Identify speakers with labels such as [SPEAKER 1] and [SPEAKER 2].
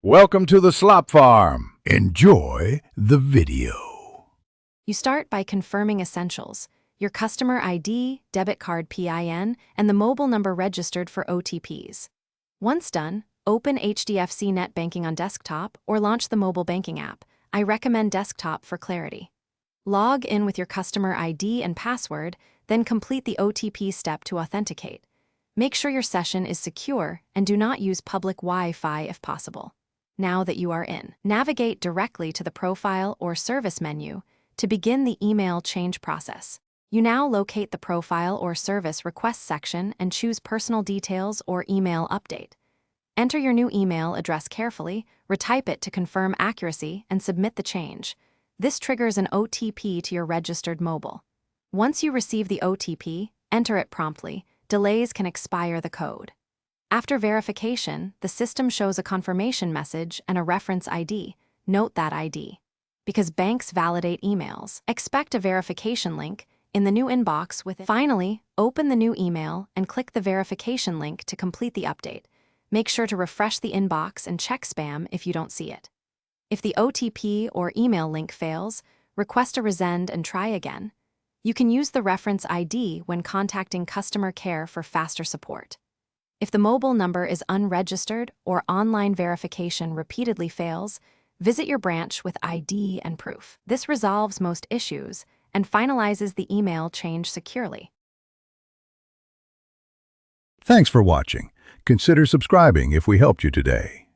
[SPEAKER 1] Welcome to the Slop Farm. Enjoy the video.
[SPEAKER 2] You start by confirming essentials: your customer ID, debit card PIN, and the mobile number registered for OTPs. Once done, open Hdfc Netbanking on desktop or launch the mobile banking app. I recommend desktop for clarity. Log in with your customer ID and password, then complete the OTP step to authenticate. Make sure your session is secure and do not use public Wi-Fi if possible. Now that you are in, navigate directly to the Profile or Service menu to begin the email change process. You now locate the Profile or Service Request section and choose Personal Details or Email Update. Enter your new email address carefully, retype it to confirm accuracy, and submit the change. This triggers an OTP to your registered mobile. Once you receive the OTP, enter it promptly. Delays can expire the code. After verification, the system shows a confirmation message and a reference ID. Note that ID. Because banks validate emails, expect a verification link in the new inbox with it. Finally, open the new email and click the verification link to complete the update. Make sure to refresh the inbox and check spam if you don't see it. If the OTP or email link fails, request a resend and try again. You can use the reference ID when contacting customer care for faster support. If the mobile number is unregistered or online verification repeatedly fails, visit your branch with ID and proof. This resolves most issues and finalizes the email change securely.
[SPEAKER 1] Thanks for watching. Consider subscribing if we helped you today.